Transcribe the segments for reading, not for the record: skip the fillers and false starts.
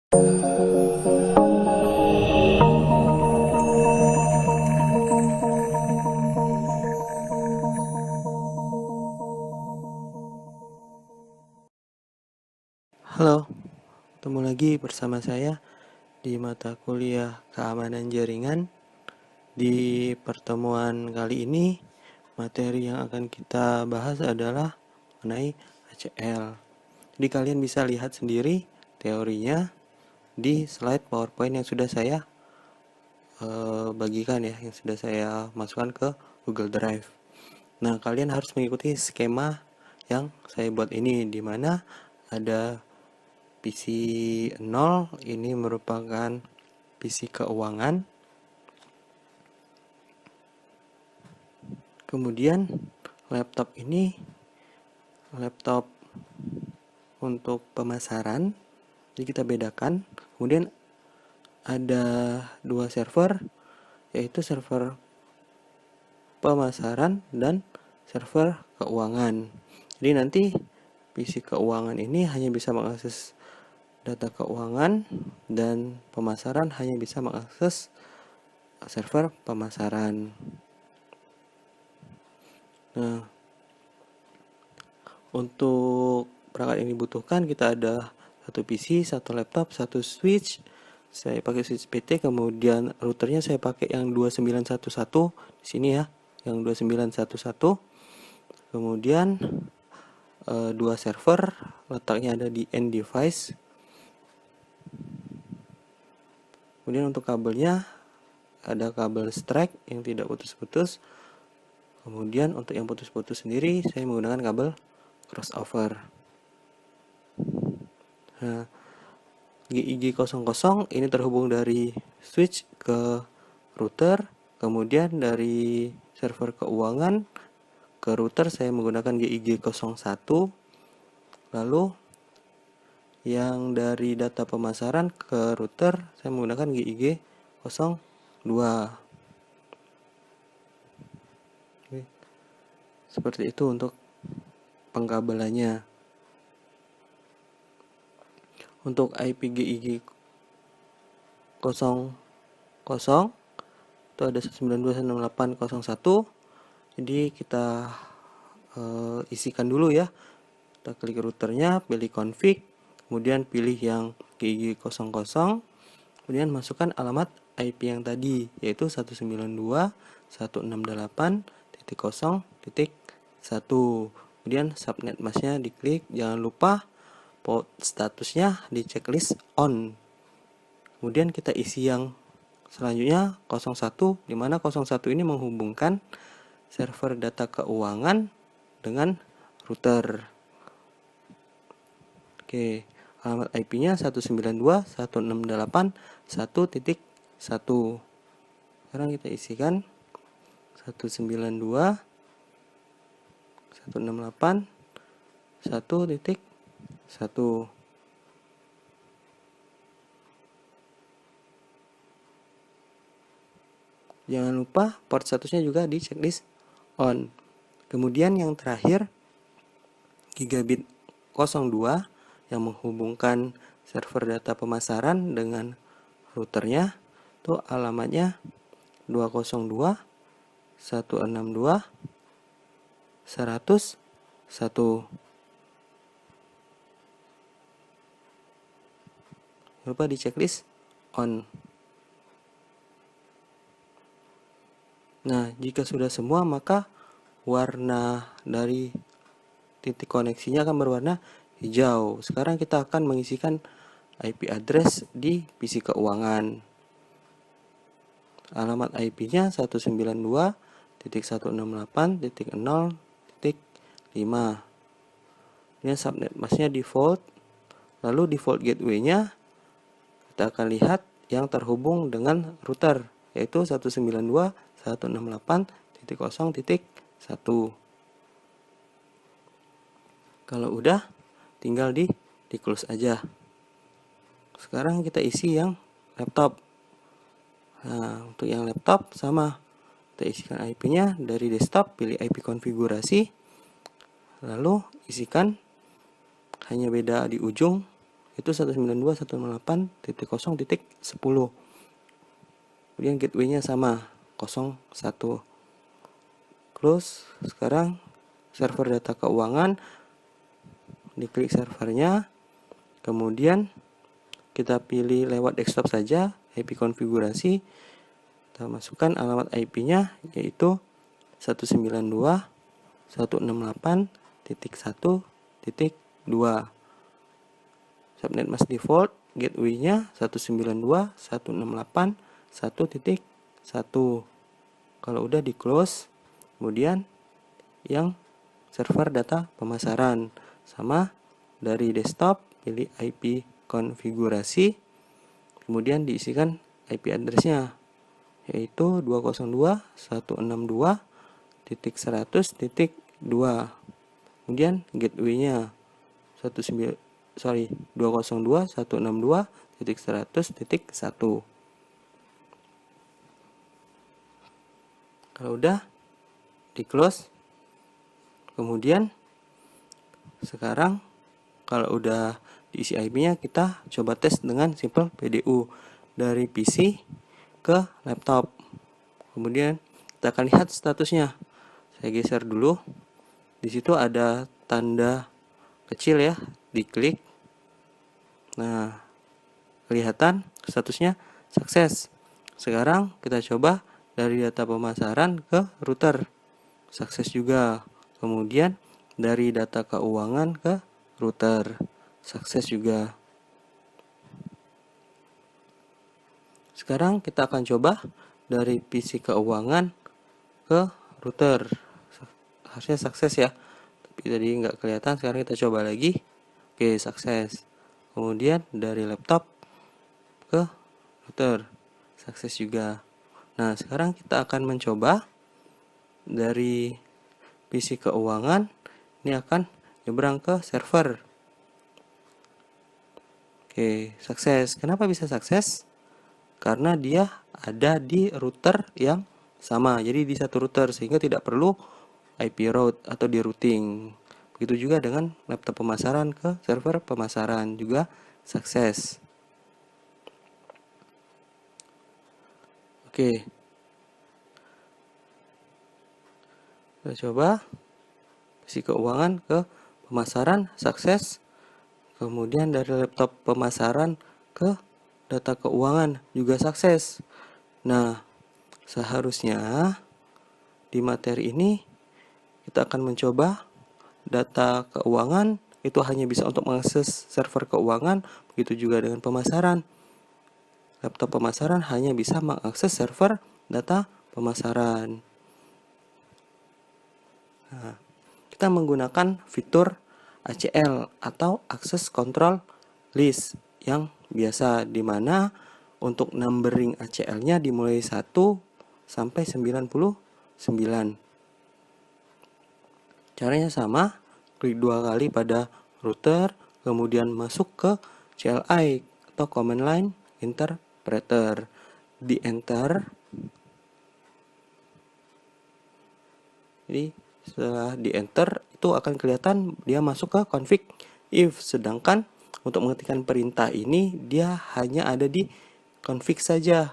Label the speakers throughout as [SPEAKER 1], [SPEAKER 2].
[SPEAKER 1] Halo, ketemu lagi bersama saya di mata kuliah keamanan jaringan. Di pertemuan kali ini, materi yang akan kita bahas adalah mengenai ACL. Jadi kalian bisa lihat sendiri teorinya di slide PowerPoint yang sudah saya bagikan ya, yang sudah saya masukkan ke Google Drive. Nah, kalian harus mengikuti skema yang saya buat ini, di mana ada PC 0 ini merupakan PC keuangan. Kemudian laptop ini laptop untuk pemasaran. Jadi kita bedakan. Kemudian ada dua server, yaitu server pemasaran dan server keuangan. Jadi nanti PC keuangan ini hanya bisa mengakses data keuangan dan pemasaran hanya bisa mengakses server pemasaran. Nah, untuk perangkat yang dibutuhkan kita ada satu PC, satu laptop, satu switch. Saya pakai switch PT, kemudian routernya saya pakai yang 2911 di sini ya, yang 2911. Kemudian dua server, letaknya ada di end device. Kemudian untuk kabelnya ada kabel strike yang tidak putus-putus. Kemudian untuk yang putus-putus sendiri saya menggunakan kabel crossover. Nah, GIG00 ini terhubung dari switch ke router, kemudian dari server keuangan ke router saya menggunakan GIG01, lalu yang dari data pemasaran ke router saya menggunakan GIG02. Seperti itu untuk pengkabelannya. Untuk IP GIG 00 itu ada 192.168.01. Jadi kita isikan dulu ya. Kita klik routernya, pilih config, kemudian pilih yang GIG00, kemudian masukkan alamat IP yang tadi, yaitu 192.168.0.1. Kemudian subnet masknya diklik, jangan lupa port statusnya di checklist on. Kemudian kita isi yang selanjutnya 01, di mana 01 ini menghubungkan server data keuangan dengan router. Oke, alamat IP-nya 192.168.1.1. Sekarang kita isikan 192.168.1.1. Jangan lupa port statusnya juga di checklist on. Kemudian yang terakhir, gigabit 02 yang menghubungkan server data pemasaran dengan routernya, itu alamatnya 202.162.100.1. Lupa di checklist on. Nah, jika sudah semua, maka warna dari titik koneksinya akan berwarna hijau. Sekarang kita akan mengisikan IP address di PC keuangan. Alamat IP-nya 192.168.0.5. Ini subnet masknya default. Lalu default gateway-nya kita akan lihat yang terhubung dengan router, yaitu 192.168.0.1. Kalau udah, tinggal di close aja. Sekarang kita isi yang laptop. Nah, untuk yang laptop sama, kita isikan IP-nya dari desktop, pilih IP konfigurasi, lalu isikan, hanya beda di ujung, itu 192.168.0.10. Kemudian gateway-nya sama 01. Close. Sekarang server data keuangan, diklik servernya, kemudian kita pilih lewat desktop saja, IP konfigurasi, kita masukkan alamat IP-nya yaitu 192.168.1.2. Subnet mask default, gateway-nya 192.168.1.1. Kalau udah di close, kemudian yang server data pemasaran sama, dari desktop pilih IP konfigurasi, kemudian diisikan IP address-nya yaitu 202.162.100.2. kemudian gateway-nya 202.162.100.1. Kalau udah di close, kemudian sekarang kalau udah diisi IP-nya, kita coba tes dengan simple PDU dari PC ke laptop. Kemudian kita akan lihat statusnya. Saya geser dulu. Di situ ada tanda kecil ya, diklik. Nah, kelihatan statusnya sukses. Sekarang kita coba dari data pemasaran ke router, sukses juga. Kemudian dari data keuangan ke router, sukses juga. Sekarang kita akan coba dari PC keuangan ke router. Harusnya sukses ya, tapi tadi nggak kelihatan. Sekarang kita coba lagi. Oke, sukses. Kemudian dari laptop ke router, sukses juga. Nah, sekarang kita akan mencoba dari PC keuangan, ini akan nyebrang ke server. Oke, sukses. Kenapa bisa sukses? Karena dia ada di router yang sama, jadi di satu router, sehingga tidak perlu IP route atau di routing. Begitu juga dengan laptop pemasaran ke server pemasaran, juga sukses. Oke, kita coba PC keuangan ke pemasaran, sukses. Kemudian dari laptop pemasaran ke data keuangan, juga sukses. Nah, seharusnya di materi ini kita akan mencoba data keuangan itu hanya bisa untuk mengakses server keuangan, begitu juga dengan pemasaran. Laptop pemasaran hanya bisa mengakses server data pemasaran. Nah, kita menggunakan fitur ACL atau Access Control List yang biasa, di mana untuk numbering ACL-nya dimulai 1 sampai 99. Caranya sama, klik 2 kali pada router, kemudian masuk ke CLI atau Command Line Interpreter. Di enter. Jadi setelah di enter itu akan kelihatan dia masuk ke config if, sedangkan untuk mengetikkan perintah ini dia hanya ada di config saja.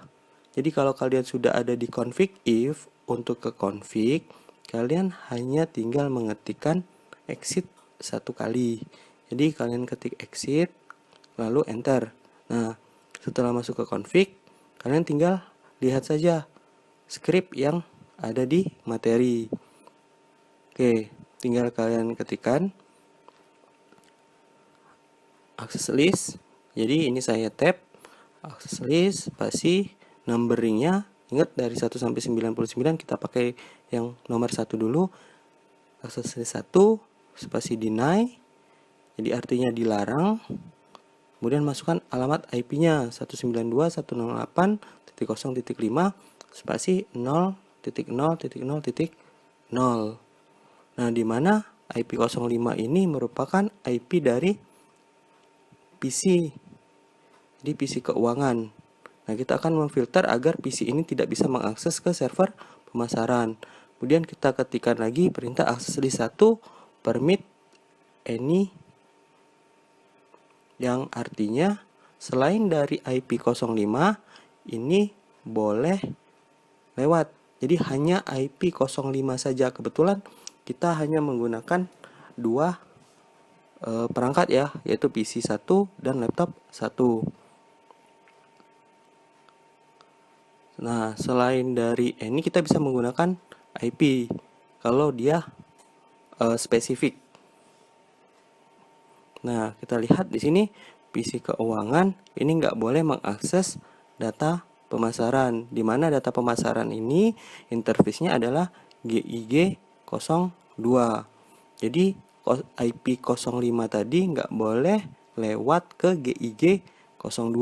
[SPEAKER 1] Jadi kalau kalian sudah ada di config if, untuk ke config kalian hanya tinggal mengetikkan exit 1 kali. Jadi kalian ketik exit lalu enter. Nah, setelah masuk ke config, kalian tinggal lihat saja script yang ada di materi. Oke, tinggal kalian ketikkan access list. Jadi ini saya tab access list, spasi, numberingnya. Ingat dari 1 sampai 99 kita pakai yang nomor 1 dulu. Access list 1, spasi deny. Jadi artinya dilarang. Kemudian masukkan alamat IP-nya 192.168.0.5 spasi 0.0.0.0. Nah, di mana IP 05 ini merupakan IP dari PC. Jadi PC keuangan. Nah, kita akan memfilter agar PC ini tidak bisa mengakses ke server pemasaran. Kemudian kita ketikkan lagi perintah access list 1 permit any yang artinya selain dari IP05 ini boleh lewat. Jadi hanya IP05 saja. Kebetulan kita hanya menggunakan dua perangkat ya, yaitu PC 1 dan laptop 1. Nah, selain dari ini kita bisa menggunakan IP kalau dia spesifik. Nah, kita lihat di sini PC keuangan ini nggak boleh mengakses data pemasaran, di mana data pemasaran ini interface-nya adalah GIG02. Jadi IP05 tadi nggak boleh lewat ke GIG02.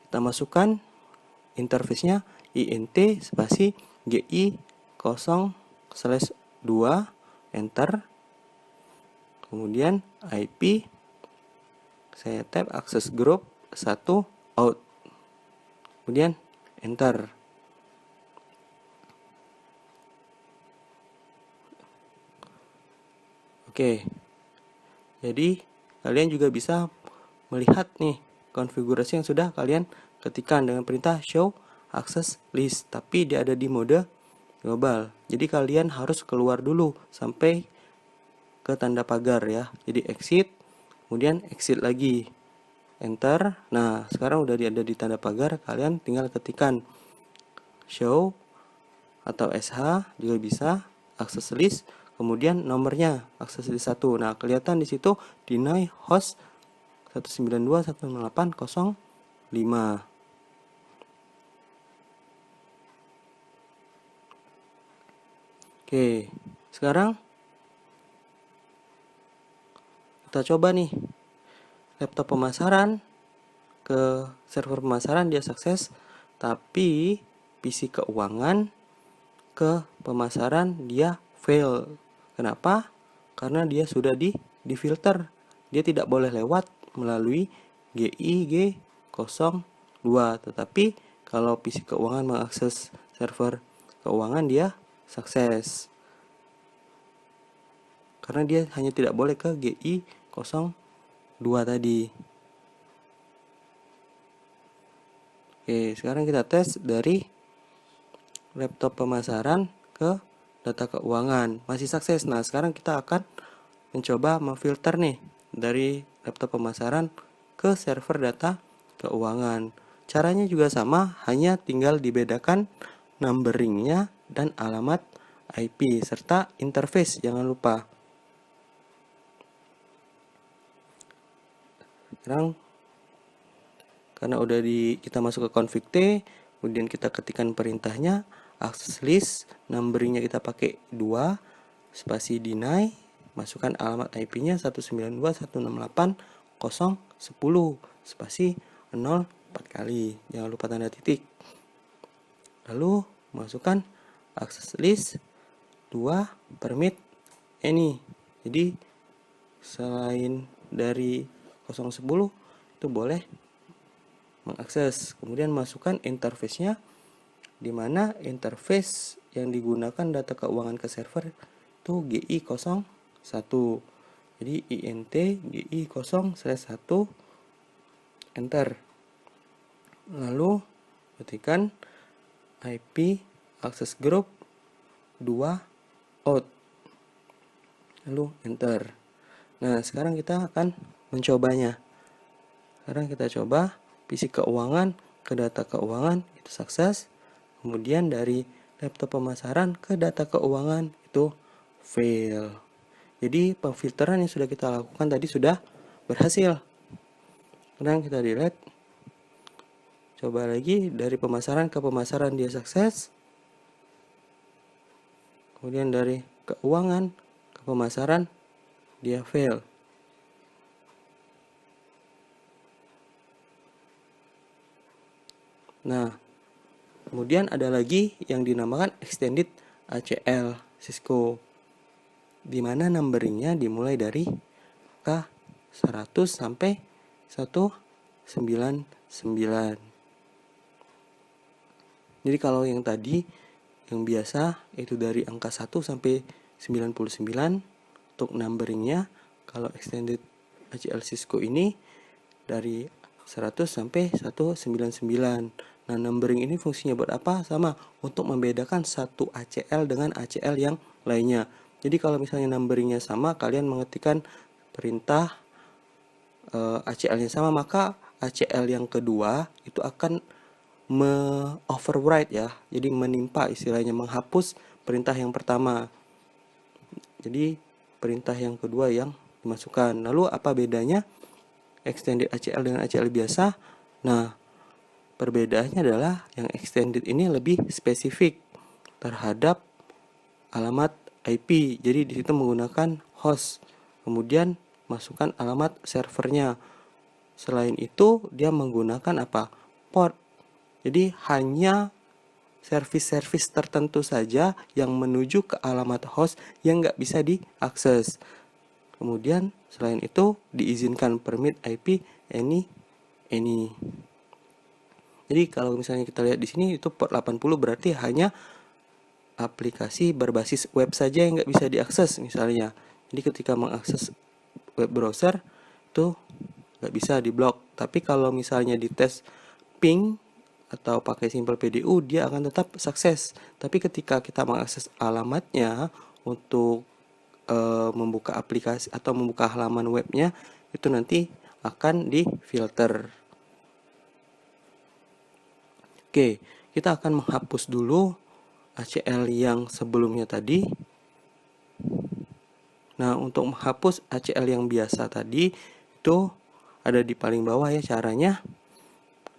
[SPEAKER 1] Kita masukkan interface-nya INT spasi GI0/2, enter. Kemudian IP, saya tab akses group 1 out. Kemudian enter. Oke. Jadi kalian juga bisa melihat nih konfigurasi yang sudah kalian ketikkan dengan perintah show access list, tapi dia ada di mode global. Jadi kalian harus keluar dulu sampai ke tanda pagar ya. Jadi exit, kemudian exit lagi, enter. Nah, sekarang udah ada di tanda pagar, kalian tinggal ketikkan show atau SH juga bisa, access list, kemudian nomornya access list 1. Nah, kelihatan di situ deny host 192.168.0.5. Oke, sekarang kita coba nih laptop pemasaran ke server pemasaran dia sukses, tapi PC keuangan ke pemasaran dia fail. Kenapa? Karena dia sudah di-filter. Dia tidak boleh lewat melalui GIG02. Tetapi kalau PC keuangan mengakses server keuangan dia sukses. Karena dia hanya tidak boleh ke GI02 tadi. Oke, sekarang kita tes dari laptop pemasaran ke data keuangan. Masih sukses. Nah, sekarang kita akan mencoba memfilter nih dari laptop pemasaran ke server data keuangan. Caranya juga sama, hanya tinggal dibedakan numberingnya dan alamat IP serta interface, jangan lupa. Sekarang karena udah kita masuk ke config T, kemudian kita ketikkan perintahnya access list, numberingnya kita pakai 2 spasi deny, masukkan alamat IP-nya 192.168.0.10 spasi 0 4 kali, jangan lupa tanda titik. Lalu masukkan access list 2 permit any. Jadi selain dari 010 itu boleh mengakses. Kemudian masukkan interface-nya, di mana interface yang digunakan data keuangan ke server itu GI01. Jadi INT GI0/1, enter. Lalu ketikkan IP access group 2 out. Lalu enter. Nah, sekarang kita akan mencobanya. Sekarang kita coba PC keuangan ke data keuangan itu sukses. Kemudian dari laptop pemasaran ke data keuangan itu fail. Jadi pemfilteran yang sudah kita lakukan tadi sudah berhasil. Sekarang kita delete. Coba lagi dari pemasaran ke pemasaran dia sukses. Kemudian dari keuangan ke pemasaran dia fail. Nah, kemudian ada lagi yang dinamakan extended ACL Cisco, di mana numberingnya dimulai dari K100 sampai 199. Jadi kalau yang tadi yang biasa itu dari angka 1 sampai 99 untuk numberingnya. Kalau extended ACL Cisco ini dari 100 sampai 199. Nah, numbering ini fungsinya buat apa? Sama, untuk membedakan satu ACL dengan ACL yang lainnya. Jadi kalau misalnya numberingnya sama, kalian mengetikkan perintah ACL-nya sama, maka ACL yang kedua itu akan overwrite ya. Jadi menimpa, istilahnya menghapus perintah yang pertama. Jadi perintah yang kedua yang dimasukkan. Lalu apa bedanya extended ACL dengan ACL biasa? Nah, perbedaannya adalah yang extended ini lebih spesifik terhadap alamat IP. Jadi di situ menggunakan host. Kemudian masukkan alamat servernya. Selain itu, dia menggunakan apa? Port. Jadi hanya service-service tertentu saja yang menuju ke alamat host yang nggak bisa diakses. Kemudian selain itu diizinkan permit IP any. Jadi kalau misalnya kita lihat di sini itu port 80 berarti hanya aplikasi berbasis web saja yang nggak bisa diakses misalnya. Jadi ketika mengakses web browser itu nggak bisa diblok. Tapi kalau misalnya dites ping atau pakai simple PDU, dia akan tetap sukses. Tapi ketika kita mengakses alamatnya untuk membuka aplikasi atau membuka halaman webnya, itu nanti akan difilter. Oke, kita akan menghapus dulu ACL yang sebelumnya tadi. Nah, untuk menghapus ACL yang biasa tadi itu ada di paling bawah ya caranya.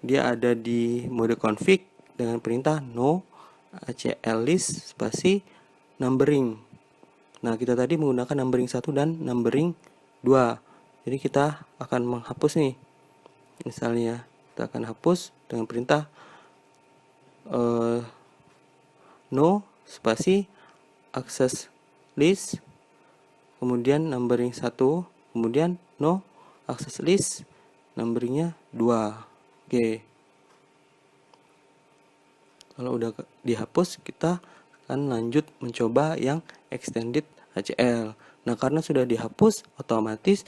[SPEAKER 1] Dia ada di mode config dengan perintah no ACL list spasi numbering. Nah, kita tadi menggunakan numbering 1 dan numbering 2. Jadi kita akan menghapus nih. Misalnya kita akan hapus dengan perintah no spasi access list, kemudian numbering 1, kemudian no access list, numberingnya 2. Oke. Kalau udah dihapus, kita akan lanjut mencoba yang extended ACL. Nah, karena sudah dihapus, otomatis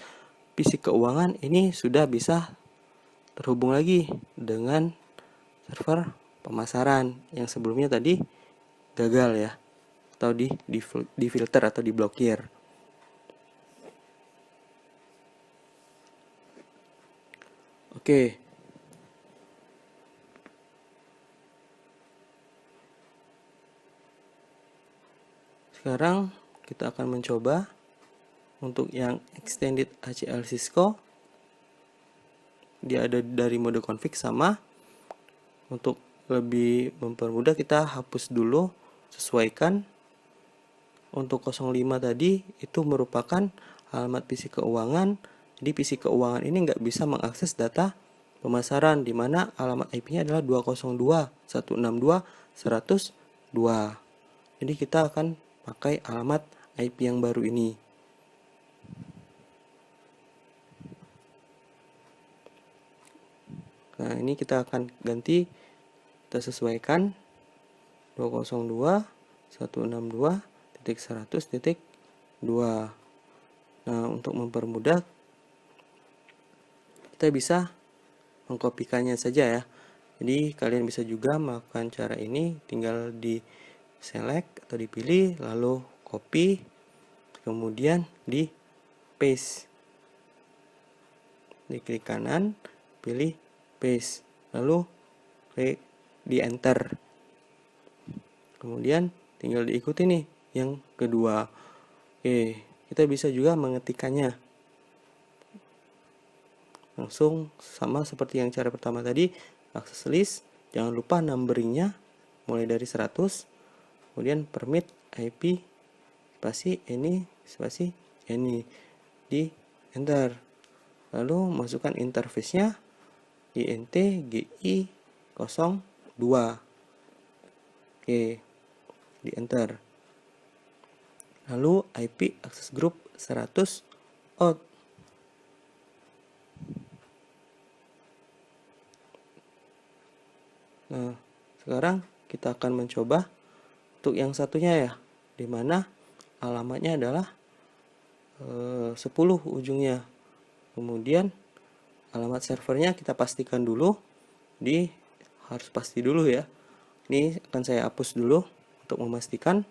[SPEAKER 1] PC keuangan ini sudah bisa terhubung lagi dengan server pemasaran yang sebelumnya tadi gagal ya, atau di filter atau diblokir. Oke. Sekarang kita akan mencoba untuk yang extended ACL Cisco. Dia ada dari mode config sama. Untuk lebih mempermudah, kita hapus dulu, sesuaikan. Untuk 05 tadi itu merupakan alamat PC keuangan. Jadi PC keuangan ini nggak bisa mengakses data pemasaran, di mana alamat IP-nya adalah 202.162.102. Jadi kita akan pakai alamat IP yang baru ini. Nah, ini kita akan ganti, kita sesuaikan 202.162.100.2. Nah, untuk mempermudah, kita bisa mengkopikannya saja ya. Jadi kalian bisa juga melakukan cara ini, tinggal di select atau dipilih, lalu copy, kemudian di paste. Di klik kanan, pilih paste, lalu klik di enter. Kemudian tinggal diikuti nih yang kedua. Oke, kita bisa juga mengetikkannya. Langsung sama seperti yang cara pertama tadi, access list, jangan lupa numberingnya mulai dari 100, kemudian permit IP spasi any spasi any, di enter. Lalu masukkan interface-nya int gi 02. Oke, di enter. Lalu IP access group 100 out. Nah, sekarang kita akan mencoba untuk yang satunya ya, dimana alamatnya adalah 10 ujungnya. Kemudian alamat servernya kita pastikan dulu, harus pasti dulu ya. Ini akan saya hapus dulu untuk memastikan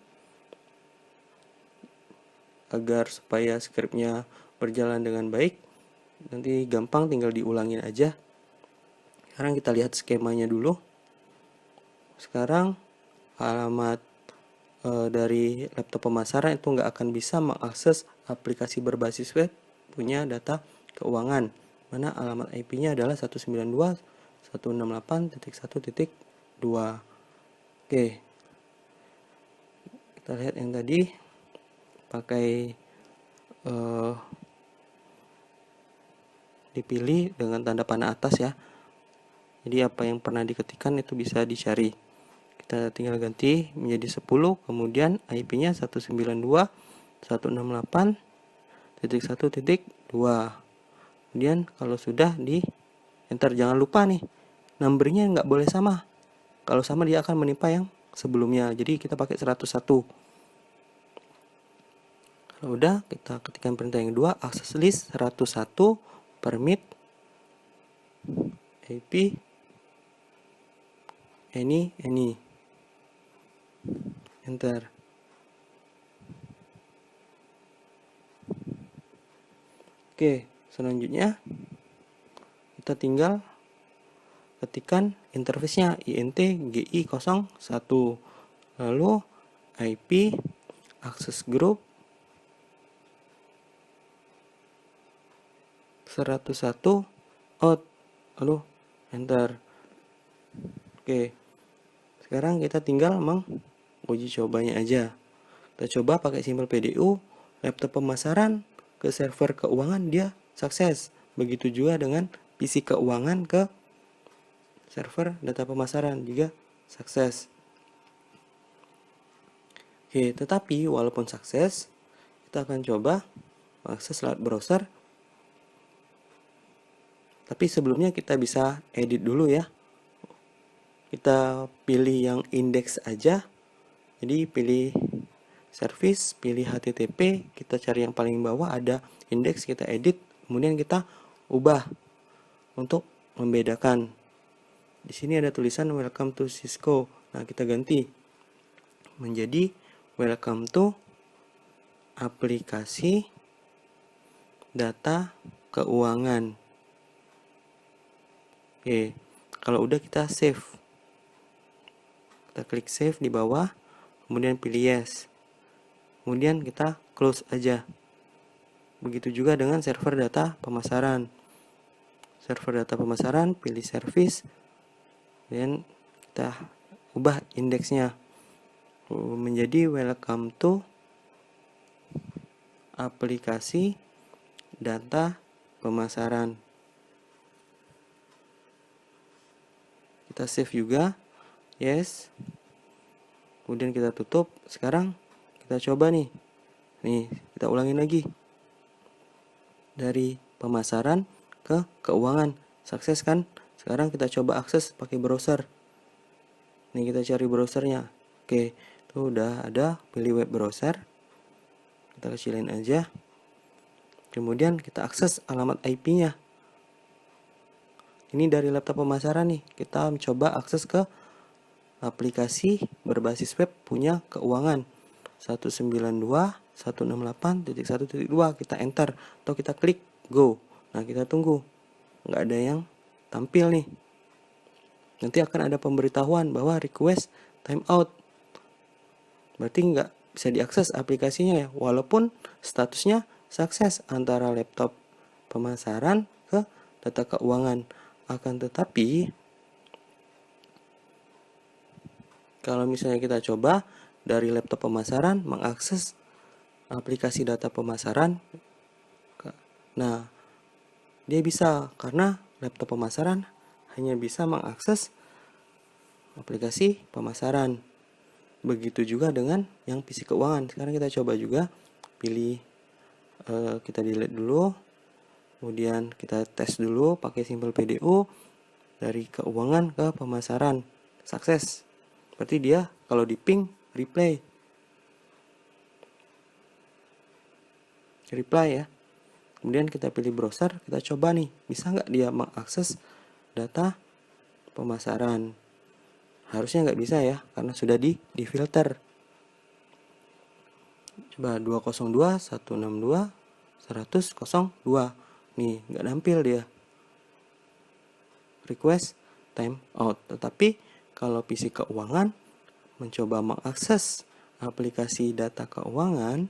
[SPEAKER 1] agar supaya skripnya berjalan dengan baik. Nanti gampang, tinggal diulangin aja. Sekarang kita lihat skemanya dulu. Sekarang alamat dari laptop pemasaran itu nggak akan bisa mengakses aplikasi berbasis web punya data keuangan, mana alamat IP-nya adalah 192.168.1.2. Oke, kita lihat yang tadi pakai dipilih dengan tanda panah atas ya. Jadi apa yang pernah diketikkan itu bisa dicari. Kita tinggal ganti menjadi 10, kemudian IP-nya 192.168.1.2. Kemudian kalau sudah di enter, jangan lupa nih, numbernya nggak boleh sama. Kalau sama dia akan menimpa yang sebelumnya. Jadi kita pakai 101. Kalau udah, kita ketikkan perintah yang kedua, access list 101 permit IP any enter. Oke, selanjutnya kita tinggal ketikkan interface-nya int gi01, lalu IP access group 101 out, lalu enter. Oke, sekarang kita tinggal menguji cobanya aja. Kita coba pakai simpel PDU laptop pemasaran ke server keuangan, dia sukses. Begitu juga dengan PC keuangan ke server data pemasaran juga sukses. Oke, tetapi walaupun sukses, kita akan coba akses lewat browser. Tapi sebelumnya kita bisa edit dulu ya. Kita pilih yang index aja. Jadi pilih service, pilih HTTP, kita cari yang paling bawah ada index, kita edit, kemudian kita ubah untuk membedakan. Di sini ada tulisan welcome to Cisco. Nah, kita ganti menjadi welcome to aplikasi data keuangan. Oke, kalau udah kita save. Kita klik save di bawah, kemudian pilih yes. Kemudian kita close aja. Begitu juga dengan server data pemasaran. Server data pemasaran, pilih service, dan kita ubah indeksnya menjadi welcome to aplikasi data pemasaran. Kita save juga, yes. Kemudian kita tutup. Sekarang kita coba nih. Kita ulangin lagi. Dari pemasaran ke keuangan. Sukses kan? Sekarang kita coba akses pakai browser. Nih, kita cari browsernya. Oke, itu udah ada, pilih web browser. Kita kecilin aja. Kemudian kita akses alamat IP-nya. Ini dari laptop pemasaran nih. Kita mencoba akses ke aplikasi berbasis web punya keuangan 192.168.1.2. Kita enter atau kita klik go. Nah, kita tunggu. Nggak ada yang tampil nih. Nanti akan ada pemberitahuan bahwa request timeout. Berarti nggak bisa diakses aplikasinya ya. Walaupun statusnya sukses antara laptop pemasaran ke data keuangan. Akan tetapi, kalau misalnya kita coba dari laptop pemasaran mengakses aplikasi data pemasaran, nah dia bisa, karena laptop pemasaran hanya bisa mengakses aplikasi pemasaran. Begitu juga dengan yang PC keuangan. Sekarang kita coba juga, pilih kita delete dulu, kemudian kita tes dulu pakai simpel PDU dari keuangan ke pemasaran, sukses. Berarti dia kalau di ping reply ya. Kemudian kita pilih browser, kita coba nih, bisa nggak dia mengakses data pemasaran. Harusnya nggak bisa ya, karena sudah di-filter. Coba 202 162 100 02. Nih, nggak nampil dia. Request time out. Tetapi kalau PC keuangan mencoba mengakses aplikasi data keuangan,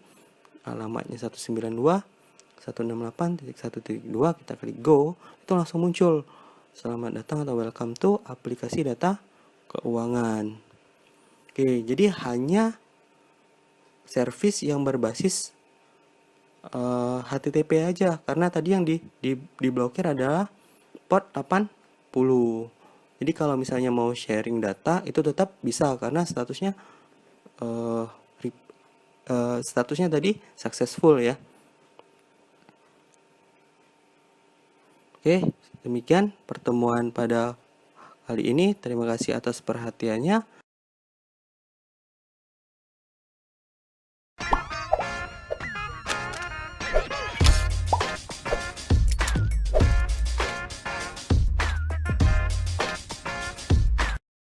[SPEAKER 1] alamatnya 192.168.1.2, kita klik go, itu langsung muncul, selamat datang atau welcome to aplikasi data keuangan. Oke, jadi hanya service yang berbasis HTTP aja, karena tadi yang diblokir adalah port 80. Jadi kalau misalnya mau sharing data itu tetap bisa, karena statusnya tadi successful ya. Oke, demikian pertemuan pada kali ini. Terima kasih atas perhatiannya.